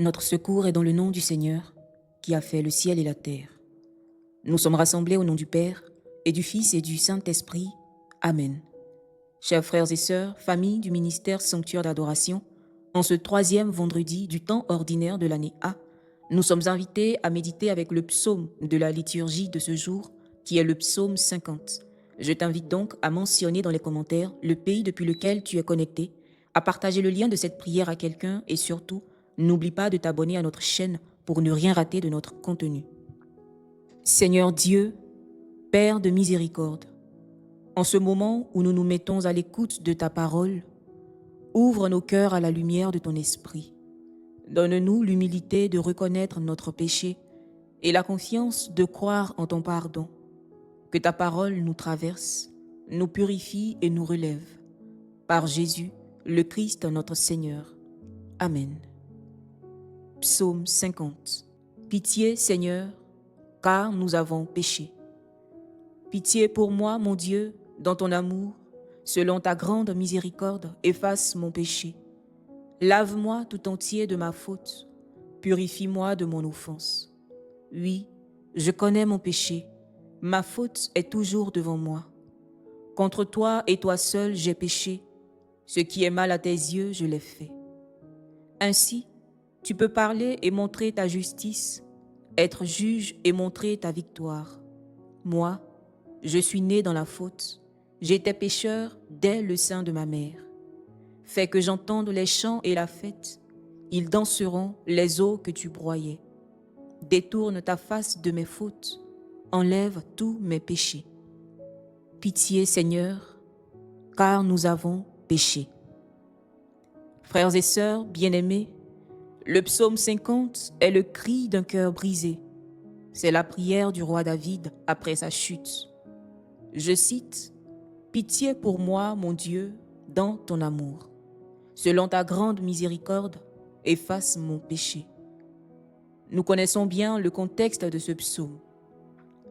Notre secours est dans le nom du Seigneur, qui a fait le ciel et la terre. Nous sommes rassemblés au nom du Père, et du Fils et du Saint-Esprit. Amen. Chers frères et sœurs, famille du ministère Sanctuaire d'adoration, en ce troisième vendredi du temps ordinaire de l'année A, nous sommes invités à méditer avec le psaume de la liturgie de ce jour, qui est le psaume 50. Je t'invite donc à mentionner dans les commentaires le pays depuis lequel tu es connecté, à partager le lien de cette prière à quelqu'un et surtout, n'oublie pas de t'abonner à notre chaîne pour ne rien rater de notre contenu. Seigneur Dieu, Père de miséricorde, en ce moment où nous nous mettons à l'écoute de ta parole, ouvre nos cœurs à la lumière de ton esprit. Donne-nous l'humilité de reconnaître notre péché et la confiance de croire en ton pardon. Que ta parole nous traverse, nous purifie et nous relève. Par Jésus, le Christ notre Seigneur. Amen. Psaume 50. Pitié, Seigneur, car nous avons péché. Pitié pour moi, mon Dieu, dans ton amour, selon ta grande miséricorde, efface mon péché. Lave-moi tout entier de ma faute, purifie-moi de mon offense. Oui, je connais mon péché, ma faute est toujours devant moi. Contre toi et toi seul j'ai péché, ce qui est mal à tes yeux, je l'ai fait. Ainsi, tu peux parler et montrer ta justice, être juge et montrer ta victoire. Moi, je suis né dans la faute, j'étais pécheur dès le sein de ma mère. Fais que j'entende les chants et la fête, ils danseront les eaux que tu broyais. Détourne ta face de mes fautes, enlève tous mes péchés. Pitié, Seigneur, car nous avons péché. Frères et sœurs bien-aimés, le psaume 50 est le cri d'un cœur brisé. C'est la prière du roi David après sa chute. Je cite, « Pitié pour moi, mon Dieu, dans ton amour. Selon ta grande miséricorde, efface mon péché. » Nous connaissons bien le contexte de ce psaume.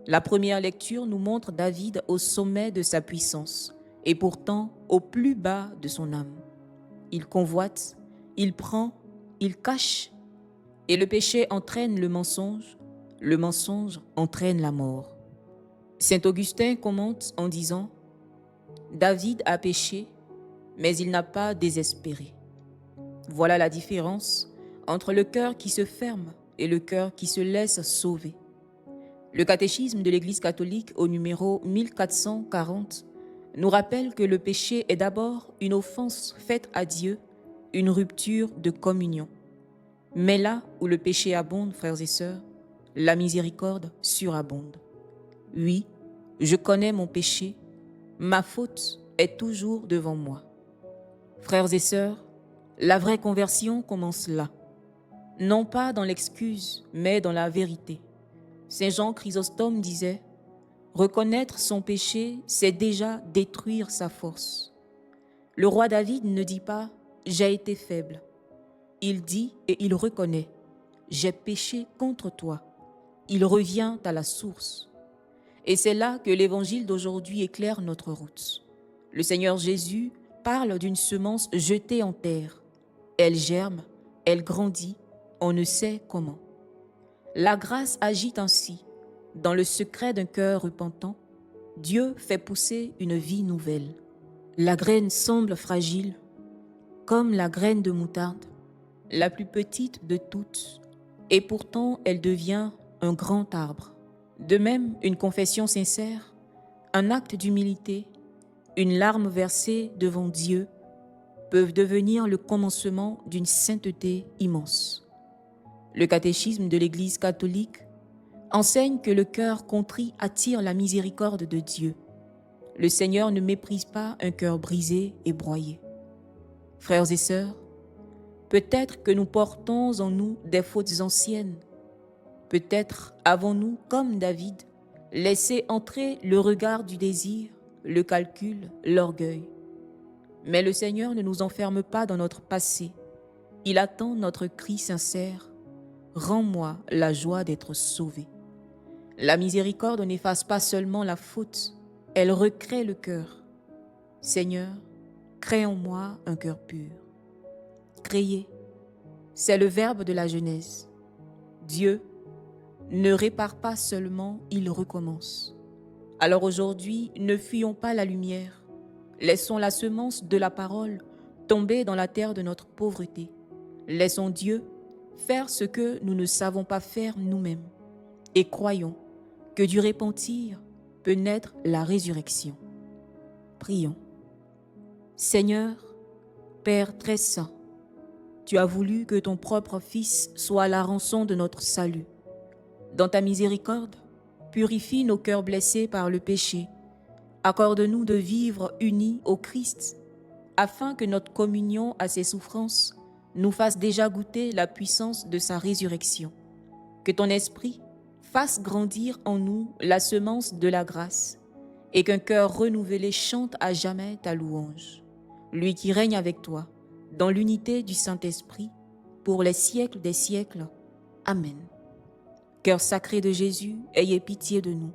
La première lecture nous montre David au sommet de sa puissance et pourtant au plus bas de son âme. Il convoite, il prend, il cache, et le péché entraîne le mensonge entraîne la mort. Saint Augustin commente en disant « David a péché, mais il n'a pas désespéré. » Voilà la différence entre le cœur qui se ferme et le cœur qui se laisse sauver. Le catéchisme de l'Église catholique au numéro 1440 nous rappelle que le péché est d'abord une offense faite à Dieu, une rupture de communion. Mais là où le péché abonde, frères et sœurs, la miséricorde surabonde. Oui, je connais mon péché, ma faute est toujours devant moi. Frères et sœurs, la vraie conversion commence là, non pas dans l'excuse, mais dans la vérité. Saint Jean Chrysostome disait « Reconnaître son péché, c'est déjà détruire sa force. » Le roi David ne dit pas « J'ai été faible ». Il dit et il reconnaît « J'ai péché contre toi ». Il revient à la source. Et c'est là que l'évangile d'aujourd'hui éclaire notre route. Le Seigneur Jésus parle d'une semence jetée en terre. Elle germe, elle grandit, on ne sait comment. La grâce agit ainsi. Dans le secret d'un cœur repentant, Dieu fait pousser une vie nouvelle. La graine semble fragile, comme la graine de moutarde, la plus petite de toutes, et pourtant elle devient un grand arbre. De même, une confession sincère, un acte d'humilité, une larme versée devant Dieu peuvent devenir le commencement d'une sainteté immense. Le catéchisme de l'Église catholique enseigne que le cœur contrit attire la miséricorde de Dieu. Le Seigneur ne méprise pas un cœur brisé et broyé. Frères et sœurs, peut-être que nous portons en nous des fautes anciennes. Peut-être avons-nous, comme David, laissé entrer le regard du désir, le calcul, l'orgueil. Mais le Seigneur ne nous enferme pas dans notre passé. Il attend notre cri sincère. « Rends-moi la joie d'être sauvé. » La miséricorde n'efface pas seulement la faute, elle recrée le cœur. Seigneur, crée en moi un cœur pur. Créez, C'est le verbe de la Genèse. Dieu ne répare pas seulement, il recommence. Alors aujourd'hui, ne fuyons pas la lumière. Laissons la semence de la parole tomber dans la terre de notre pauvreté. Laissons Dieu faire ce que nous ne savons pas faire nous-mêmes. Et croyons que du repentir peut naître la résurrection. Prions. Seigneur, Père très saint, tu as voulu que ton propre Fils soit la rançon de notre salut. Dans ta miséricorde, purifie nos cœurs blessés par le péché. Accorde-nous de vivre unis au Christ, afin que notre communion à ses souffrances nous fasse déjà goûter la puissance de sa résurrection. Que ton esprit fasse grandir en nous la semence de la grâce, et qu'un cœur renouvelé chante à jamais ta louange. Lui qui règne avec toi, dans l'unité du Saint-Esprit, pour les siècles des siècles. Amen. Cœur sacré de Jésus, ayez pitié de nous.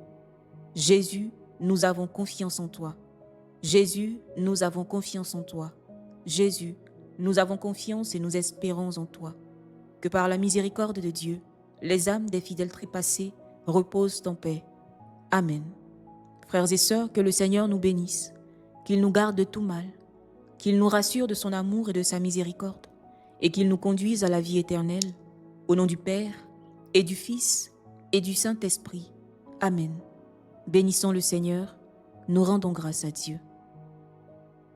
Jésus, nous avons confiance en toi. Jésus, nous avons confiance en toi. Jésus, nous avons confiance et nous espérons en toi. Que par la miséricorde de Dieu, les âmes des fidèles trépassés reposent en paix. Amen. Frères et sœurs, que le Seigneur nous bénisse, qu'il nous garde de tout mal, qu'il nous rassure de son amour et de sa miséricorde, et qu'il nous conduise à la vie éternelle, au nom du Père, et du Fils, et du Saint-Esprit. Amen. Bénissons le Seigneur, nous rendons grâce à Dieu.